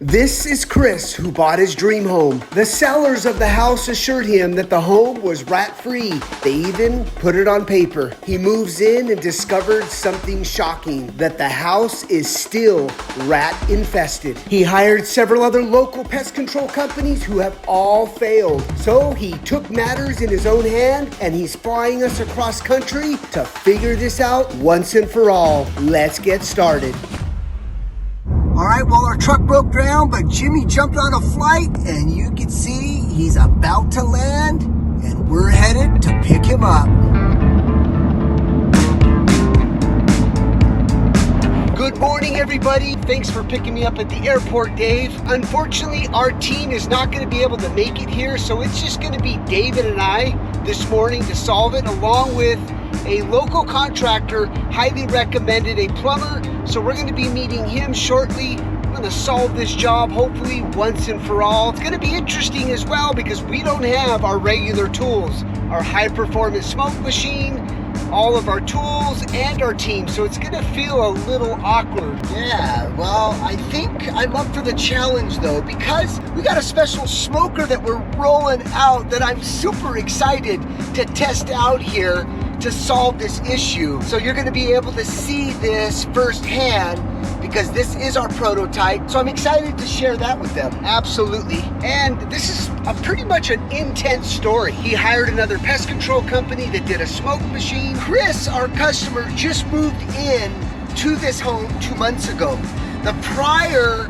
This is Chris, who bought his dream home. The sellers of the house assured him that the home was rat-free. They even put it on paper. He moves in and discovered something shocking, that the house is still rat-infested. He hired several other local pest control companies who have all failed. So he took matters in his own hand, and he's flying us across country to figure this out once and for all. Let's get started. All right, well, our truck broke down, but Jimmy jumped on a flight, and you can see he's about to land, and we're headed to pick him up. Good morning, everybody. Thanks for picking me up at the airport, Dave. Unfortunately, our team is not going to be able to make it here, so it's just going to be David and I this morning to solve it, along with a local contractor, highly recommended, a plumber. So we're going to be meeting him shortly. We're going to solve this job, hopefully once and for all. It's going to be interesting as well because we don't have our regular tools, our high performance smoke machine, all of our tools, and our team. So it's going to feel a little awkward. Yeah, well, I think I'm up for the challenge though, because we got a special smoker that we're rolling out that I'm super excited to test out here to solve this issue. So you're going to be able to see this firsthand because this is our prototype. So I'm excited to share that with them. Absolutely. And this is pretty much an intense story. He hired another pest control company that did a smoke machine. Chris, our customer, just moved in to this home 2 months ago. The prior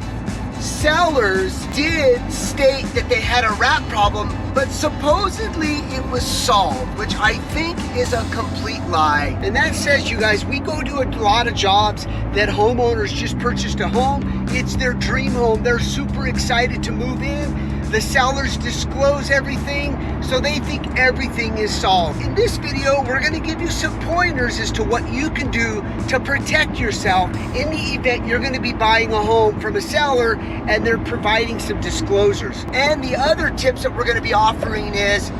sellers did state that they had a rat problem, but supposedly it was solved, which I think is a complete lie. And that says, you guys, we go to a lot of jobs that homeowners just purchased a home. It's their dream home. They're super excited to move in. The sellers disclose everything, so they think everything is solved. In this video, we're going to give you some pointers as to what you can do to protect yourself in the event you're going to be buying a home from a seller and they're providing some disclosures. And the other tips that we're going to be offering is,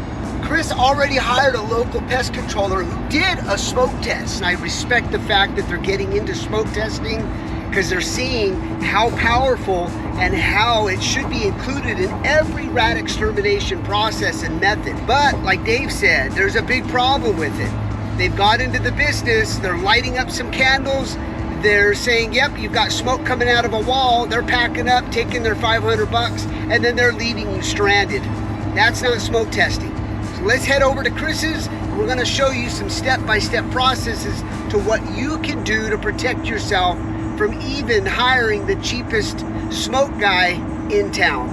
Chris already hired a local pest controller who did a smoke test. And I respect the fact that they're getting into smoke testing because they're seeing how powerful and how it should be included in every rat extermination process and method. But like Dave said, there's a big problem with it. They've got into the business, they're lighting up some candles, they're saying, yep, you've got smoke coming out of a wall, they're packing up, taking their $500, and then they're leaving you stranded. That's not smoke testing. So let's head over to Chris's, and we're gonna show you some step-by-step processes to what you can do to protect yourself from even hiring the cheapest smoke guy in town.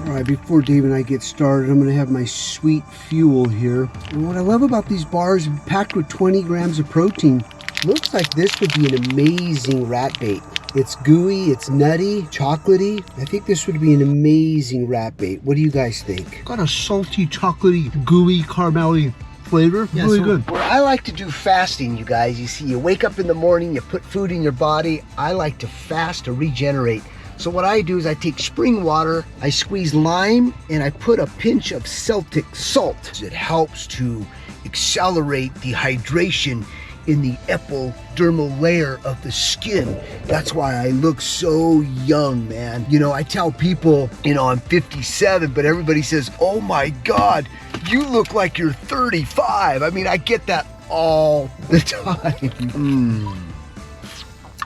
All right, before Dave and I get started, I'm gonna have my sweet fuel here. And what I love about these bars, packed with 20 grams of protein, looks like this would be an amazing rat bait. It's gooey, it's nutty, chocolatey. I think this would be an amazing rat bait. What do you guys think? Got a salty, chocolatey, gooey, caramelly flavor. Yeah, really good. Where I like to do fasting, you guys, you see, you wake up in the morning, you put food in your body. I like to fast to regenerate. So what I do is I take spring water, I squeeze lime, and I put a pinch of Celtic salt. It helps to accelerate the hydration in the epidermal layer of the skin. That's why I look so young, man. You know, I tell people, you know, I'm 57, but everybody says, oh my God, you look like you're 35. I mean, I get that all the time.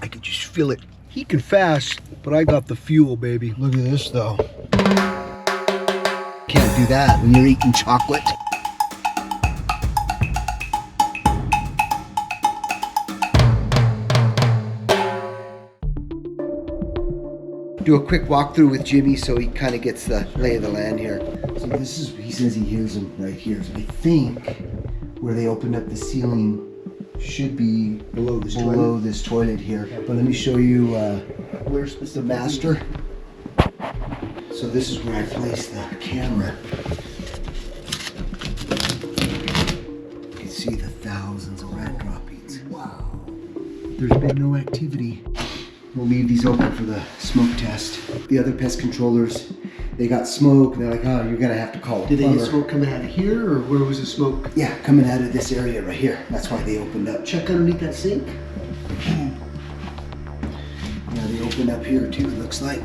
I could just feel it. He can fast, but I got the fuel, baby. Look at this though. Can't do that when you're eating chocolate. Do a quick walkthrough with Jimmy so he kind of gets the lay of the land here. So this is, he says he hears them right here. So I think where they opened up the ceiling should be below this toilet here. But let me show you where's the master. So this is where I placed the camera. You can see the thousands of rat droppings. Wow. There's been no activity. We'll leave these open for the smoke test. The other pest controllers, they got smoke, and they're like, oh, you're gonna have to call a plumber. Did they get smoke coming out of here, or where was the smoke? Yeah, coming out of this area right here. That's why they opened up. Check underneath that sink. Yeah, they opened basement up here too, it looks like.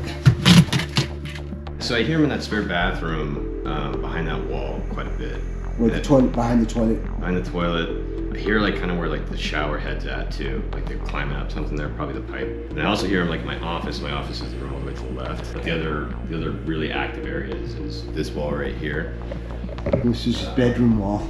So I hear him in that spare bathroom behind that wall quite a bit. Where the toilet, behind the toilet. Behind the toilet. I hear like kind of where like the shower head's at too. Like they're climbing up something there, probably the pipe. And I also hear him like in my office. My office is the room all the way to the left. But the other really active area is this wall right here. This is his bedroom wall.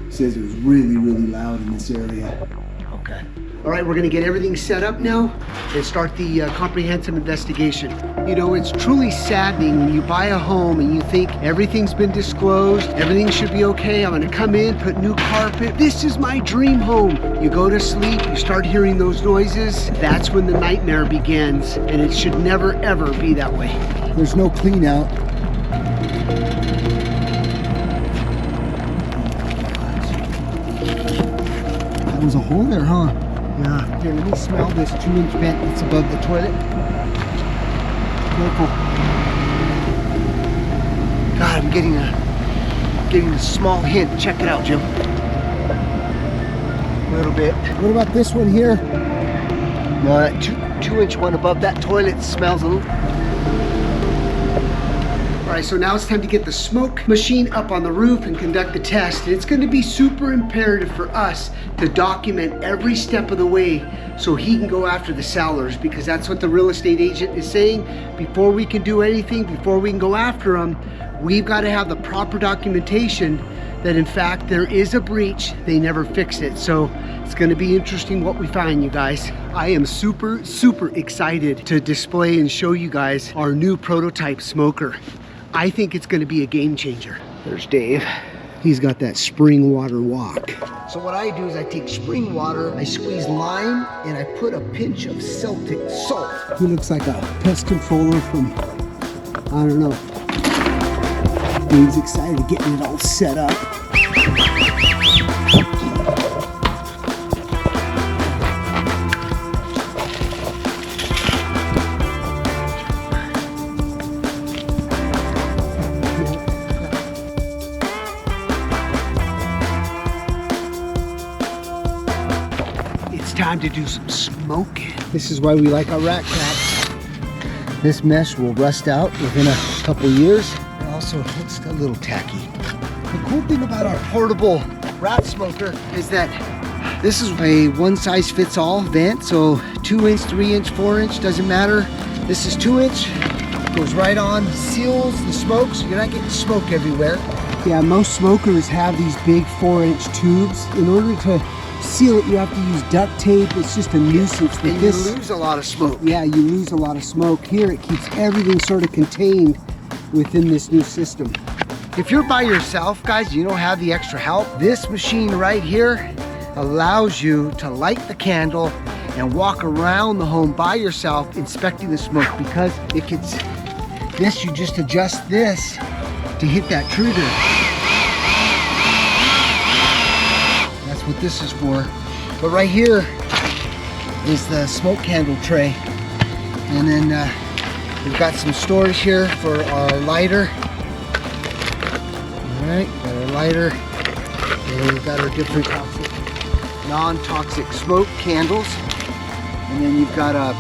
It says it was really, really loud in this area. Okay. All right, we're gonna get everything set up now and start the comprehensive investigation. You know, it's truly saddening when you buy a home and you think everything's been disclosed, everything should be okay, I'm gonna come in, put new carpet, this is my dream home. You go to sleep, you start hearing those noises, that's when the nightmare begins, and it should never, ever be that way. There's no clean out. That was a hole there, huh? Yeah. Here, let me smell this 2-inch vent that's above the toilet. Careful. God, I'm getting a small hint. Check it out, Jim. A little bit. What about this one here? No, that 2-inch one above that toilet smells a little. All right, so now it's time to get the smoke machine up on the roof and conduct the test. And it's going to be super imperative for us to document every step of the way so he can go after the sellers, because that's what the real estate agent is saying. Before we can do anything, before we can go after them, we've got to have the proper documentation that in fact there is a breach, they never fixed it. So it's going to be interesting what we find, you guys. I am super excited to display and show you guys our new prototype smoker. I think it's going to be a game changer. There's Dave. He's got that spring water walk. So what I do is I take spring water, I squeeze lime, and I put a pinch of Celtic salt. He looks like a pest controller from, I don't know. Dave's excited getting it all set up. Time to do some smoking. This is why we like our rat traps. This mesh will rust out within a couple years. It also looks a little tacky. The cool thing about our portable rat smoker is that this is a one-size-fits-all vent, so 2-inch, 3-inch, 4-inch, doesn't matter. This is 2-inch, goes right on, seals the smoke, so you're not getting smoke everywhere. Yeah, most smokers have these big 4-inch tubes. In order to seal it, you have to use duct tape. It's just a nuisance. And you lose a lot of smoke. Yeah, you lose a lot of smoke. Here, it keeps everything sort of contained within this new system. If you're by yourself, guys, you don't have the extra help, this machine right here allows you to light the candle and walk around the home by yourself inspecting the smoke, because it gets this, you just adjust this to hit that trigger. That's what this is for. But right here is the smoke candle tray, and then we've got some storage here for our lighter. All right, got our lighter, and we've got our different non-toxic smoke candles, and then you've got a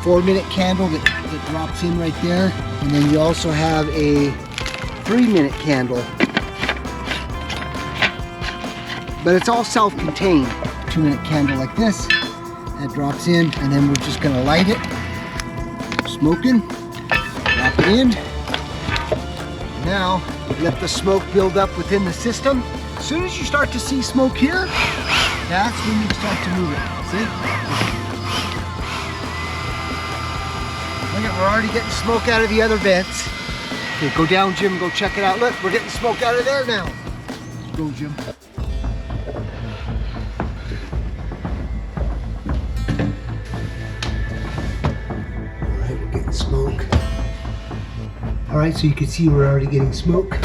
4-minute candle that drops in right there, and then you also have a 3-minute candle. But it's all self-contained. 2-minute candle like this, that drops in, and then we're just gonna light it. Smoking, drop it in. Now, let the smoke build up within the system. As soon as you start to see smoke here, that's when you start to move it. See? Look at, we're already getting smoke out of the other vents. Okay, go down, Jim, go check it out. Look, we're getting smoke out of there now. Go, Jim. Smoke. All right, so you can see we're already getting smoke.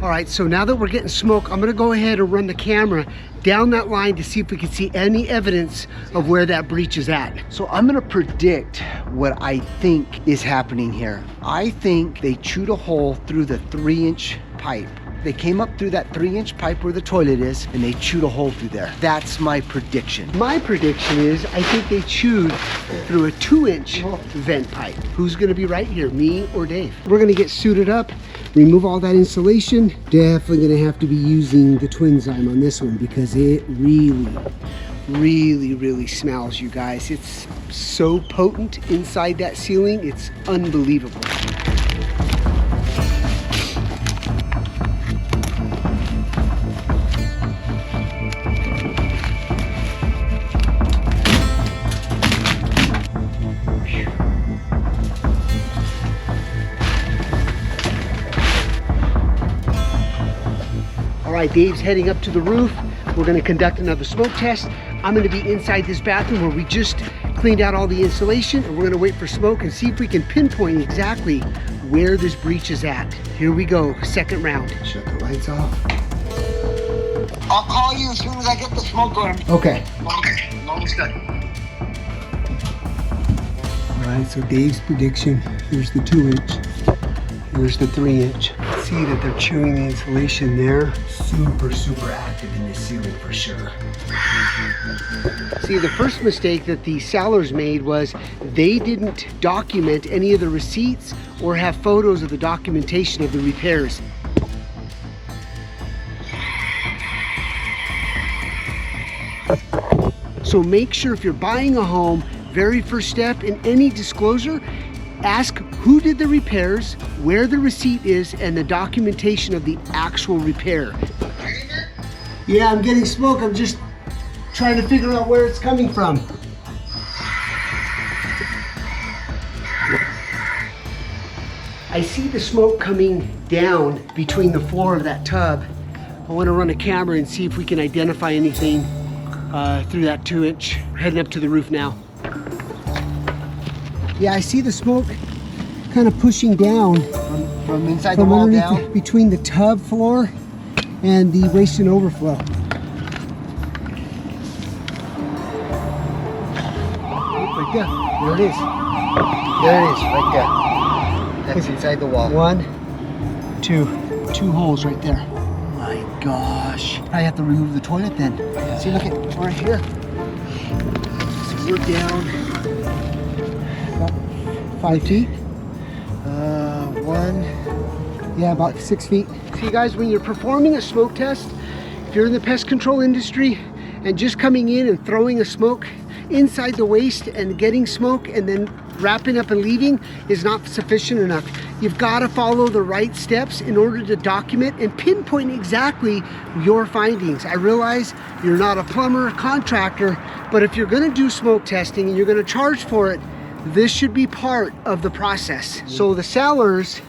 All right, so now that we're getting smoke, I'm gonna go ahead and run the camera down that line to see if we can see any evidence of where that breach is at. So I'm gonna predict what I think is happening here. I think they chewed a hole through the 3-inch pipe. They came up through that 3-inch pipe where the toilet is, and they chewed a hole through there. That's my prediction. My prediction is I think they chewed through a 2-inch vent pipe. Who's gonna be right here, me or Dave? We're gonna get suited up, remove all that insulation. Definitely gonna have to be using the Twinzyme on this one because it really smells, you guys. It's so potent inside that ceiling, it's unbelievable. All right, Dave's heading up to the roof. We're gonna conduct another smoke test. I'm gonna be inside this bathroom where we just cleaned out all the insulation, and we're gonna wait for smoke and see if we can pinpoint exactly where this breach is at. Here we go, second round. Shut the lights off. I'll call you as soon as I get the smoke going. Okay. Almost done. All right, so Dave's prediction, here's the 2-inch, here's the 3-inch. See that they're chewing the insulation there. Super active in this ceiling for sure. See, the first mistake that the sellers made was they didn't document any of the receipts or have photos of the documentation of the repairs. So make sure if you're buying a home, very first step in any disclosure, ask who did the repairs, where the receipt is, and the documentation of the actual repair. Yeah, I'm getting smoke. I'm just trying to figure out where it's coming from. I see the smoke coming down between the floor of that tub. I want to run a camera and see if we can identify anything through that 2-inch. We're heading up to the roof now. Yeah, I see the smoke kind of pushing down From inside the wall down? between the tub floor and the waste and overflow. Right there. There it is. There it is, right there. That's inside the wall. 1, 2 holes right there. Oh my gosh. I have to remove the toilet then. See, look at right here. So we're down about 5 feet. Yeah, about 6 feet. See, guys, when you're performing a smoke test, if you're in the pest control industry and just coming in and throwing a smoke inside the waste and getting smoke and then wrapping up and leaving is not sufficient enough. You've got to follow the right steps in order to document and pinpoint exactly your findings. I realize you're not a plumber or contractor, but if you're going to do smoke testing and you're going to charge for it, this should be part of the process. So the sellers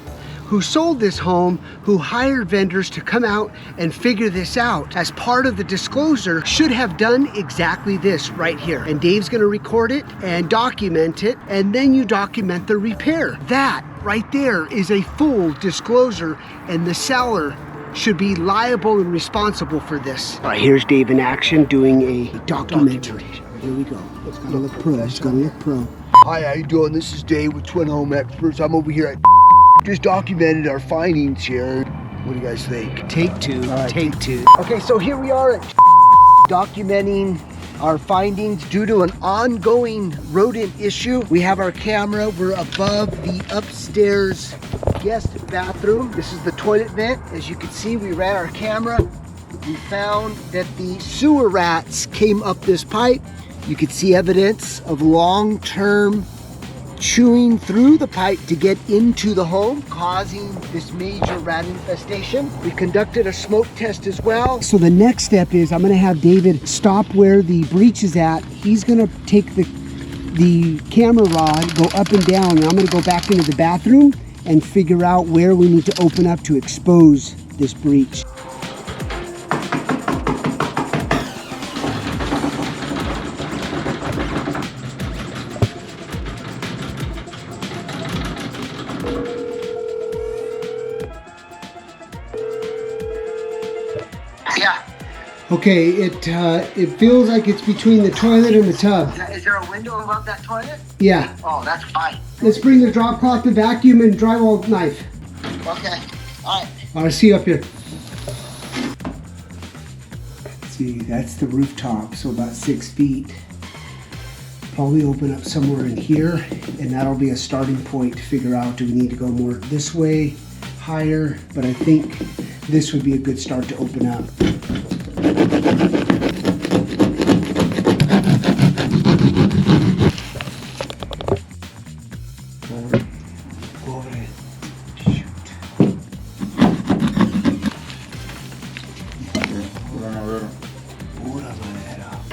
who sold this home, who hired vendors to come out and figure this out as part of the disclosure, should have done exactly this right here. And Dave's gonna record it and document it, and then you document the repair. That right there is a full disclosure, and the seller should be liable and responsible for this. All right, here's Dave in action doing a documentary. Here we go. It's gonna look pro. It's gonna look pro. Hi, how you doing? This is Dave with Twin Home Experts. I'm over here at just documented our findings here. What do you guys think? Take two. Right. Take two. Okay, so here we are at documenting our findings due to an ongoing rodent issue. We have our camera. We're above the upstairs guest bathroom. This is the toilet vent. As you can see, we ran our camera. We found that the sewer rats came up this pipe. You could see evidence of long-term chewing through the pipe to get into the home, causing this major rat infestation. We conducted a smoke test as well. So the next step is I'm gonna have David stop where the breach is at. He's gonna take the camera rod, go up and down, and I'm gonna go back into the bathroom and figure out where we need to open up to expose this breach. Yeah. Okay, it feels like it's between the toilet and the tub. Is there a window above that toilet? Yeah. Oh, that's fine. Let's bring the drop cloth, the vacuum, and drywall knife. Okay. All right. All right, see you up here. See, that's the rooftop, so about 6 feet. Probably open up somewhere in here, and that'll be a starting point to figure out, do we need to go more this way, higher? But I think this would be a good start to open up.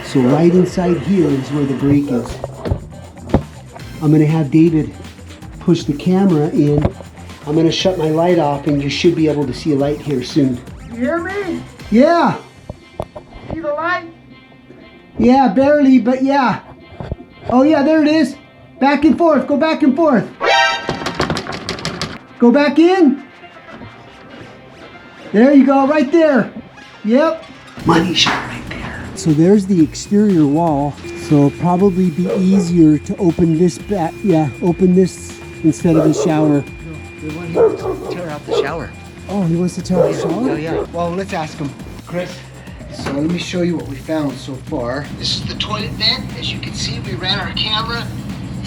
So right inside here is where the break is. I'm gonna have David push the camera in. I'm gonna shut my light off and you should be able to see a light here soon. You hear me? Yeah. See the light? Yeah, barely, but yeah. Oh yeah, there it is. Back and forth, go back and forth. Go back in. There you go, right there. Yep. Money shot right there. So there's the exterior wall. So it'll probably be easier to open this back. Yeah, open this instead of the shower. The one here wants to tear out the shower. Oh, he wants to tear out the shower? Oh yeah. Well, let's ask him. Chris. So let me show you what we found so far. This is the toilet vent. As you can see, we ran our camera.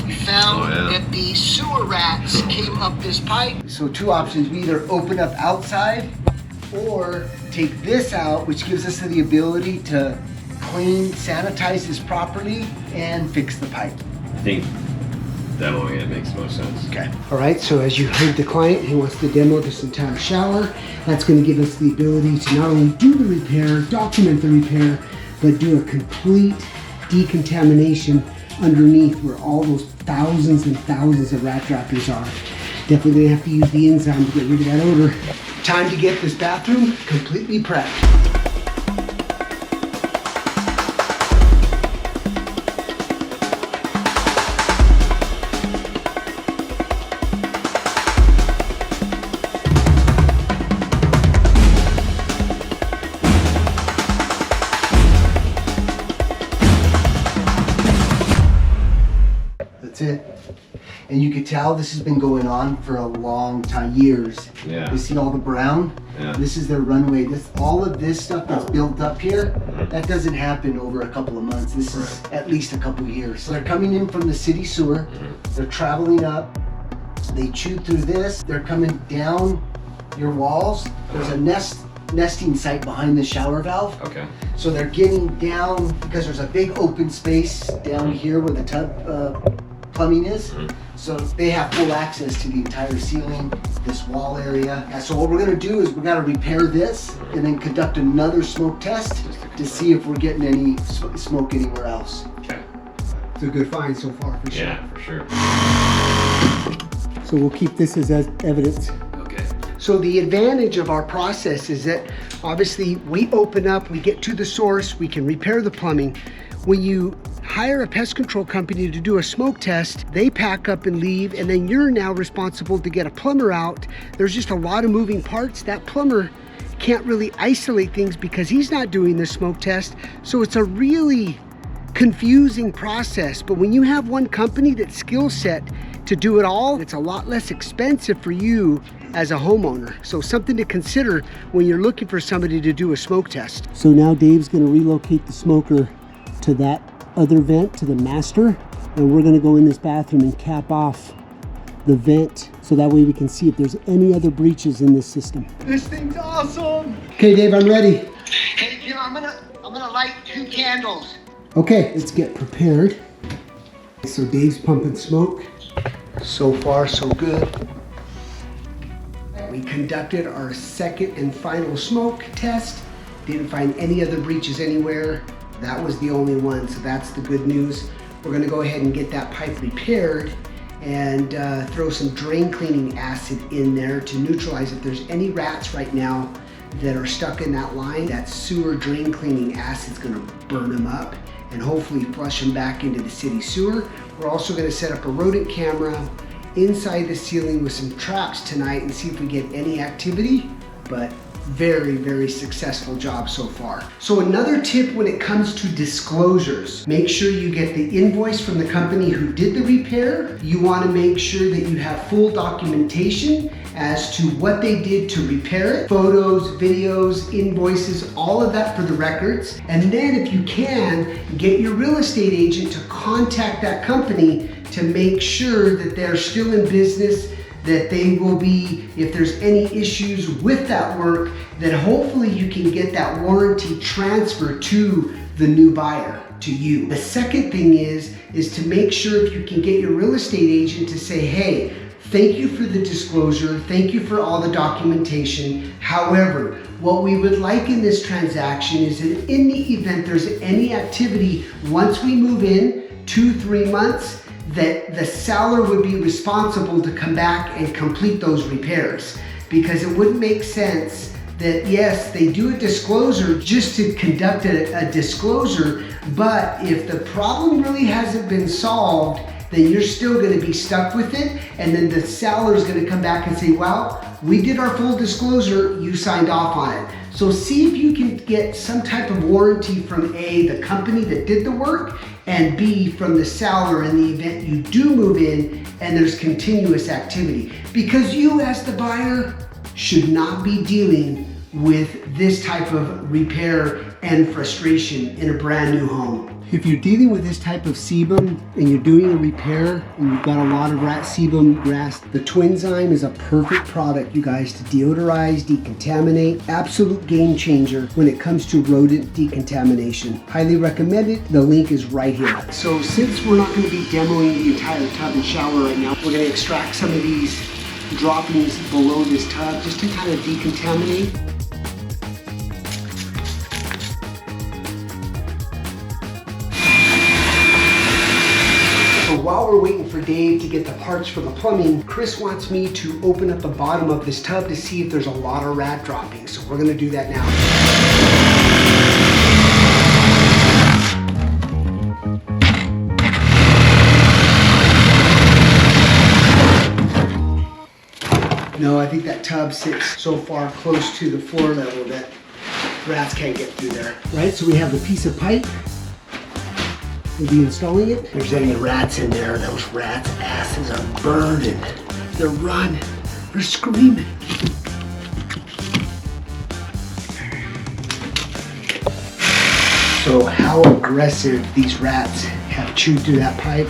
We found that the sewer rats came up this pipe. So two options. We either open up outside or take this out, which gives us the ability to clean, sanitize this properly, and fix the pipe. I think that one makes the most sense. Okay. All right, so as you heard the client, he wants to demo this entire shower. That's going to give us the ability to not only do the repair, document the repair, but do a complete decontamination underneath where all those thousands and thousands of rat raptors are. Definitely going to have to use the enzyme to get rid of that odor. Time to get this bathroom completely prepped. That's it. And you could tell this has been going on for a long time, years. Yeah. You see all the brown? Yeah. This is their runway. All of this stuff that's built up here, that doesn't happen over a couple of months. This is at least a couple of years. So they're coming in from the city sewer. They're traveling up. They chew through this. They're coming down your walls. There's a nesting site behind the shower valve. Okay. So they're getting down because there's a big open space down here where the tub plumbing is. So they have full access to the entire ceiling, this wall area. And so what we're gonna do is we're gonna repair this and then conduct another smoke test to see if we're getting any smoke anywhere else. Okay. It's a good find so far for sure. Yeah, for sure. So we'll keep this as evidence. Okay. So the advantage of our process is that obviously we open up, we get to the source, we can repair the plumbing. When you hire a pest control company to do a smoke test, they pack up and leave, and then you're now responsible to get a plumber out. There's just a lot of moving parts. That plumber can't really isolate things because he's not doing the smoke test. So it's a really confusing process. But when you have one company that's skill set to do it all, it's a lot less expensive for you as a homeowner. So something to consider when you're looking for somebody to do a smoke test. So now Dave's gonna relocate the smoker to that other vent, to the master, and we're gonna go in this bathroom and cap off the vent so that way we can see if there's any other breaches in this system. This thing's awesome. Okay, Dave, I'm ready. Hey, you know, I'm gonna light 2 candles. Okay, let's get prepared. So Dave's pumping smoke. So far, so good. We conducted our second and final smoke test. Didn't find any other breaches anywhere. That was the only one, so that's the good news. We're gonna go ahead and get that pipe repaired and throw some drain cleaning acid in there to neutralize if there's any rats right now that are stuck in that line. That sewer drain cleaning acid's gonna burn them up and hopefully flush them back into the city sewer. We're also gonna set up a rodent camera inside the ceiling with some traps tonight and see if we get any activity, but Very, very successful job so far. So another tip when it comes to disclosures, make sure you get the invoice from the company who did the repair. You want to make sure that you have full documentation as to what they did to repair it. Photos, videos, invoices, all of that for the records. And then if you can, get your real estate agent to contact that company to make sure that they're still in business, that they will be, if there's any issues with that work, that hopefully you can get that warranty transfer to the new buyer, to you. The second thing is to make sure if you can get your real estate agent to say, hey, thank you for the disclosure, thank you for all the documentation. However, what we would like in this transaction is that in the event there's any activity, once we move in, 2-3 months, that the seller would be responsible to come back and complete those repairs. Because it wouldn't make sense that, yes, they do a disclosure just to conduct a disclosure, but if the problem really hasn't been solved, then you're still gonna be stuck with it, and then the seller's gonna come back and say, well, we did our full disclosure, you signed off on it. So see if you can get some type of warranty from A, the company that did the work, and B, from the seller in the event you do move in and there's continuous activity. Because you as the buyer should not be dealing with this type of repair and frustration in a brand new home. If you're dealing with this type of sebum and you're doing a repair and you've got a lot of rat sebum grass, the Twinzyme is a perfect product, you guys, to deodorize, decontaminate. Absolute game changer when it comes to rodent decontamination. Highly recommend it. The link is right here. So since we're not going to be demoing the entire tub and shower right now, we're going to extract some of these droppings below this tub just to kind of decontaminate. While we're waiting for Dave to get the parts for the plumbing, Chris wants me to open up the bottom of this tub to see if there's a lot of rat droppings. So we're gonna do that now. No, I think that tub sits so far close to the floor level that rats can't get through there. Right, so we have the piece of pipe. We'll be installing it. If there's any rats in there, those rats' asses are burning. They're running, they're screaming. So how aggressive these rats have chewed through that pipe,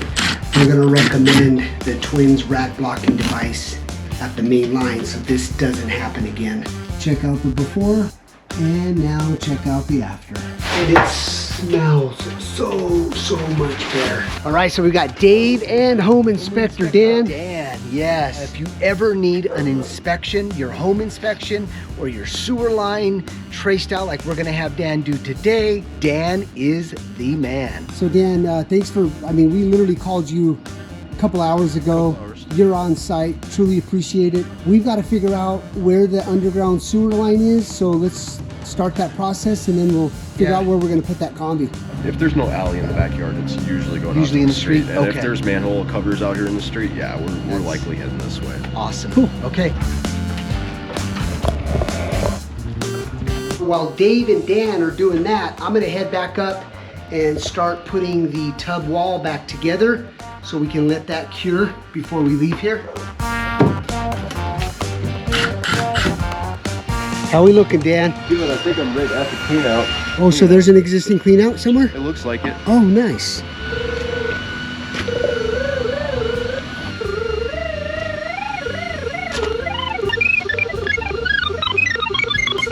we're gonna recommend the Twins rat blocking device at the main line so this doesn't happen again. Check out the before and now check out the after. And it smells so much better. All right, so we got Dave and Home Inspector Dan. Dan, yes. If you ever need an inspection, your home inspection or your sewer line traced out like we're gonna have Dan do today, Dan is the man. So Dan, thanks for, we literally called you a couple hours ago. You're on site, truly appreciate it. We've got to figure out where the underground sewer line is, so let's start that process and then we'll figure out where we're going to put that combi. If there's no alley in the backyard, it's usually going Usually out in to the street, And okay. if there's manhole covers out here in the street, yeah, we're likely heading this way. Awesome. Cool. Okay. While Dave and Dan are doing that, I'm going to head back up and start putting the tub wall back together so we can let that cure before we leave here. How are we looking, Dan? Good, I think I'm right at the clean out. Oh, so there's an existing clean out somewhere? It looks like it. Oh, nice.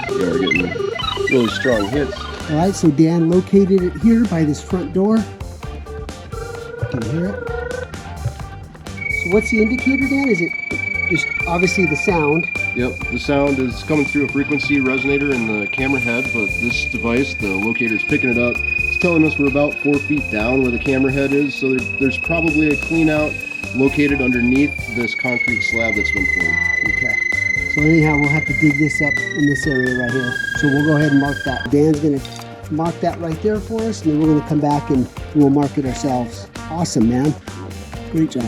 We are getting really strong hits. All right, so Dan located it here by this front door. You can hear it. So what's the indicator, Dan? Is it just obviously the sound? Yep, the sound is coming through a frequency resonator in the camera head, but this device, the locator, is picking it up. It's telling us we're about 4 feet down where the camera head is, so there's probably a clean out located underneath this concrete slab that's been poured. Okay. So anyhow, we'll have to dig this up in this area right here. So we'll go ahead and mark that. Dan's gonna mark that right there for us, and then we're gonna come back and we'll mark it ourselves. Awesome, man. Great job.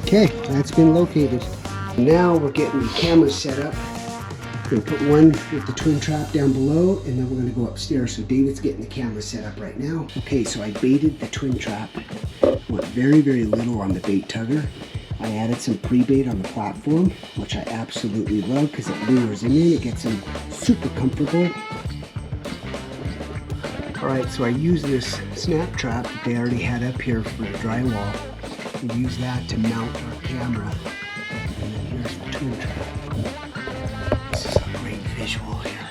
Okay, that's been located. Now we're getting the cameras set up We're gonna put one with the twin trap down below, and then we're gonna go upstairs. So David's getting the camera set up right now. Okay, so I baited the twin trap. Went very, very little on the bait tugger. I added some pre-bait on the platform, which I absolutely love because it lures him in, it gets him super comfortable. All right, so I use this snap trap that they already had up here for the drywall. We use that to mount our camera. And then here's the twin trap. This is a great visual here.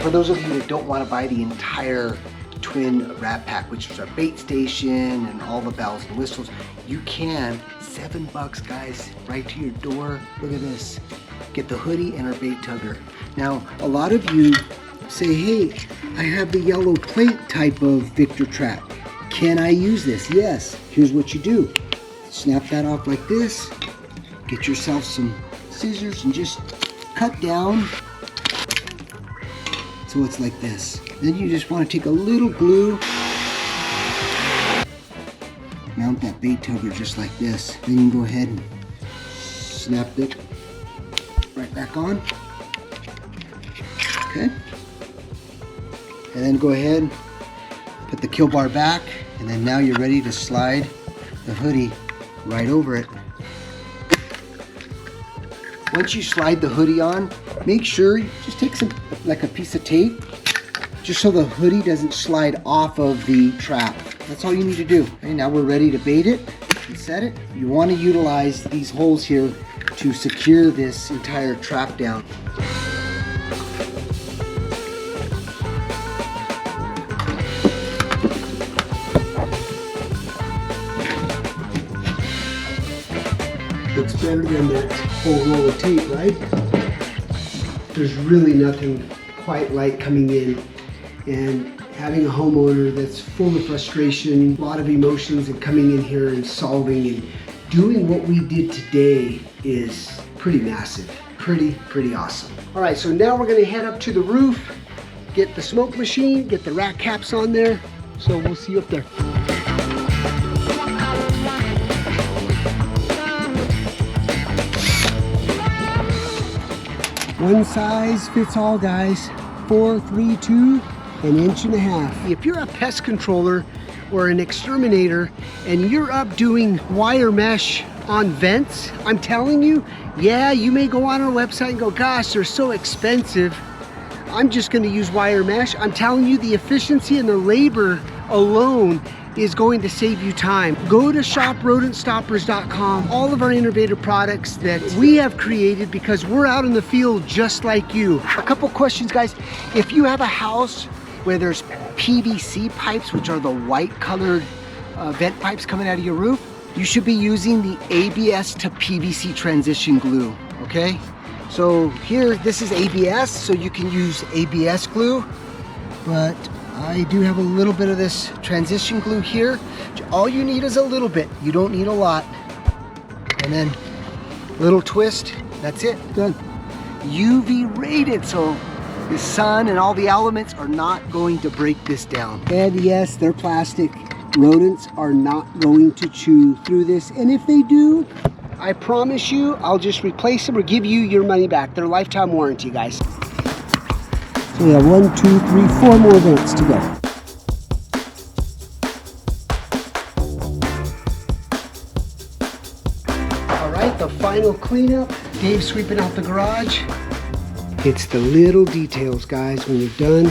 For those of you that don't want to buy the entire twin wrap pack, which is our bait station and all the bells and whistles, you can, $7 guys, right to your door. Look at this. Get the hoodie and our bait tugger. Now, a lot of you say, hey, I have the yellow plate type of Victor trap. Can I use this? Yes. Here's what you do. Snap that off like this. Get yourself some scissors and just cut down so it's like this. Then you just want to take a little glue, mount that bait tugger just like this. Then you can go ahead and snap it right back on. Okay. And then go ahead, put the kill bar back, and then now you're ready to slide the hoodie right over it. Once you slide the hoodie on, make sure you just take some, like a piece of tape, just so the hoodie doesn't slide off of the trap. That's all you need to do. Okay, now we're ready to bait it and set it. You want to utilize these holes here to secure this entire trap down. Looks better than that whole roll of tape, right? There's really nothing quite like coming in and having a homeowner that's full of frustration, a lot of emotions, and coming in here and solving and doing what we did today is pretty massive, pretty awesome. All right, so now we're gonna head up to the roof, get the smoke machine, get the rack caps on there. So we'll see you up there. One size fits all, guys. 4, 3, 2, an inch and a half. If you're a pest controller or an exterminator and you're up doing wire mesh on vents, I'm telling you, yeah, you may go on our website and go, gosh, they're so expensive. I'm just gonna use wire mesh. I'm telling you, the efficiency and the labor alone is going to save you time. Go to shoprodentstoppers.com. All of our innovative products that we have created because we're out in the field just like you. A couple questions, guys. If you have a house where there's PVC pipes, which are the white colored vent pipes coming out of your roof, you should be using the ABS to PVC transition glue, okay? So here, this is ABS, so you can use ABS glue, but I do have a little bit of this transition glue here. All you need is a little bit. You don't need a lot. And then little twist, that's it, done. UV rated, so the sun and all the elements are not going to break this down. And yes, they're plastic. Rodents are not going to chew through this. And if they do, I promise you, I'll just replace them or give you your money back. They're lifetime warranty, guys. So we have 1, 2, 3, 4 more vents to go. All right, the final cleanup. Dave's sweeping out the garage. It's the little details, guys. When you're done,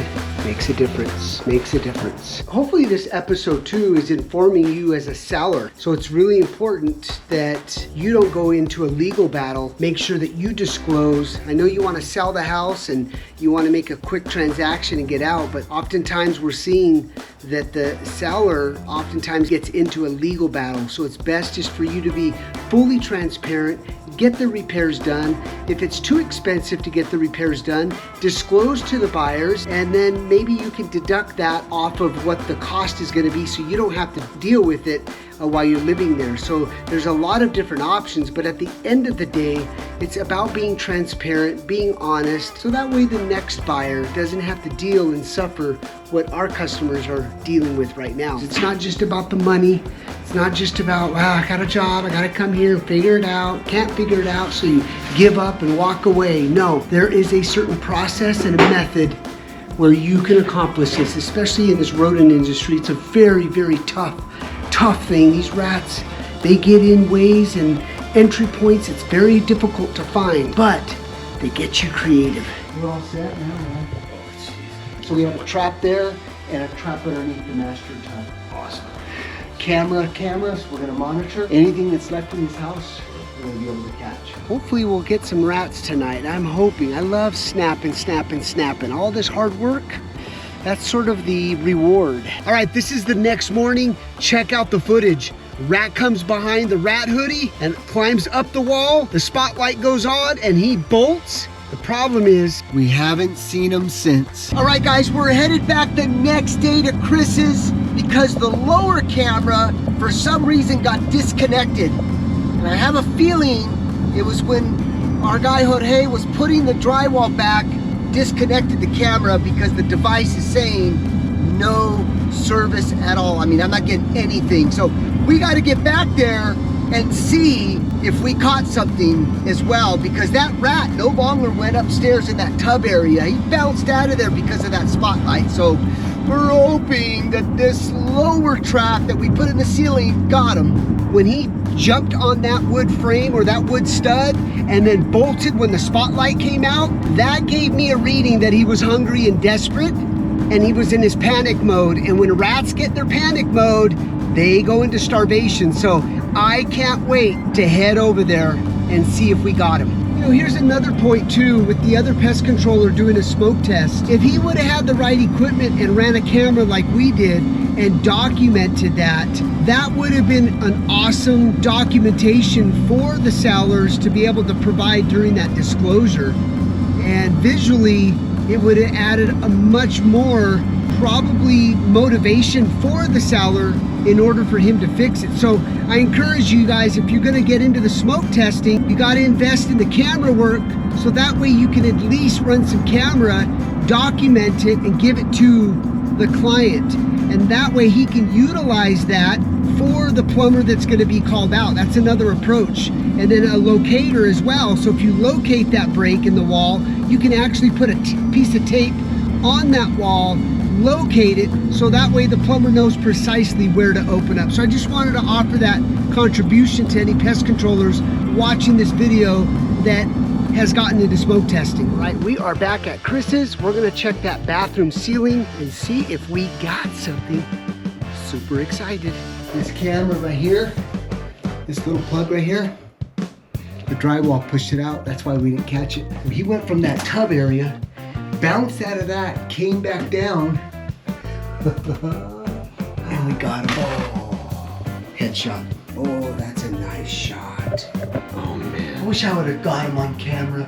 makes a difference, makes a difference. Hopefully this episode too is informing you as a seller. So it's really important that you don't go into a legal battle. Make sure that you disclose. I know you want to sell the house and you want to make a quick transaction and get out, but oftentimes we're seeing that the seller oftentimes gets into a legal battle. So it's best just for you to be fully transparent, get the repairs done. If it's too expensive to get the repairs done, disclose to the buyers, and then maybe you can deduct that off of what the cost is going to be so you don't have to deal with it while you're living there. So there's a lot of different options, but at the end of the day, it's about being transparent, being honest, so that way the next buyer doesn't have to deal and suffer what our customers are dealing with right now. It's not just about the money, It's not just about, wow, I got a job, I gotta come here and figure it out. Can't figure it out, so you give up and walk away. No, there is a certain process and a method where you can accomplish this, especially in this rodent industry. It's a very, very tough thing. These rats, they get in ways and entry points it's very difficult to find, but they get you creative. We're all set now, right? So we have a trap there and a trap underneath the master tub. Awesome. Cameras, we're gonna monitor. Anything that's left in this house, we're gonna be able to catch. Hopefully we'll get some rats tonight. I'm hoping. I love snapping. All this hard work, that's sort of the reward. All right, this is the next morning. Check out the footage. Rat comes behind the rat hoodie and climbs up the wall. The spotlight goes on and he bolts. The problem is we haven't seen him since. All right, guys, we're headed back the next day to Chris's because the lower camera, for some reason, got disconnected. And I have a feeling it was when our guy Jorge was putting the drywall back, disconnected the camera because the device is saying no service at all. I mean, I'm not getting anything. So we got to get back there and see if we caught something as well, because that rat no longer went upstairs in that tub area. He bounced out of there because of that spotlight. So we're hoping that this lower trap that we put in the ceiling got him. When he jumped on that wood frame or that wood stud and then bolted when the spotlight came out, that gave me a reading that he was hungry and desperate and he was in his panic mode. And when rats get their panic mode, they go into starvation. So I can't wait to head over there and see if we got him. You know, here's another point too, with the other pest controller doing a smoke test. If he would have had the right equipment and ran a camera like we did and documented that, that would have been an awesome documentation for the sellers to be able to provide during that disclosure. And visually, it would have added a much more probably motivation for the seller in order for him to fix it. So I encourage you guys, if you're gonna get into the smoke testing, you gotta invest in the camera work so that way you can at least run some camera, document it, and give it to the client. And that way he can utilize that for the plumber that's gonna be called out. That's another approach. And then a locator as well. So if you locate that break in the wall, you can actually put a piece of tape on that wall, locate it, so that way the plumber knows precisely where to open up. So I just wanted to offer that contribution to any pest controllers watching this video that has gotten into smoke testing. All right, we are back at Chris's. We're gonna check that bathroom ceiling and see if we got something. Super excited. This camera right here, this little plug right here, the drywall pushed it out. That's why we didn't catch it. He went from that tub area, bounced out of that, came back down, and we got him. Oh, headshot. Oh, that's a nice shot. Oh man. I wish I would have got him on camera.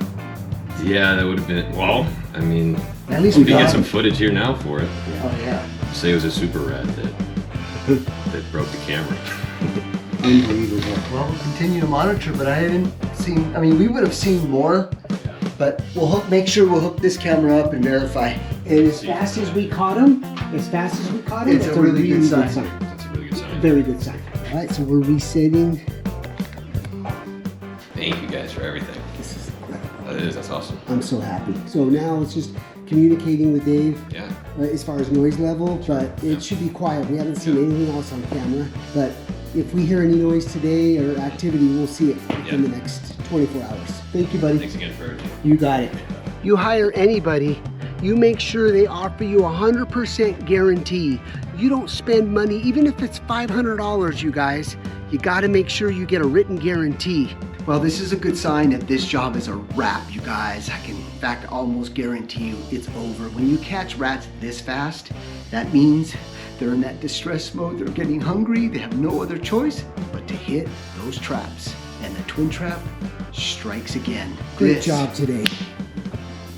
Yeah, that would have been, well, I mean, At least we we can got get some him. footage here now for it. Oh yeah. Say it was a super rat that broke the camera. Unbelievable. Well, we'll continue to monitor, but I haven't seen, I mean, we would have seen more, but we'll make sure we'll hook this camera up and verify. And as fast as we caught him, it's that's a really good sign. That's a really good sign. Very good sign. All right, so we're resetting. Thank you guys for everything. That's awesome. I'm so happy. So now it's just communicating with Dave Yeah. as far as noise level, but it should be quiet. We haven't seen anything else on camera, but if we hear any noise today or activity, we'll see it in the next 24 hours. Thank you, buddy. Thanks again for everything. You got it. You hire anybody, you make sure they offer you 100% guarantee. You don't spend money, even if it's $500, you guys, you gotta make sure you get a written guarantee. Well, this is a good sign that this job is a wrap, you guys. I can, in fact, almost guarantee you it's over. When you catch rats this fast, that means they're in that distress mode, they're getting hungry, they have no other choice but to hit those traps. And the twin trap strikes again. Great job today.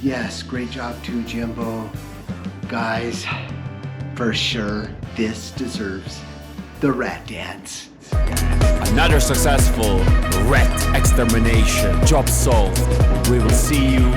Yes, great job too, Jimbo. Guys, for sure, this deserves the rat dance. Another successful rat extermination. Job solved. We will see you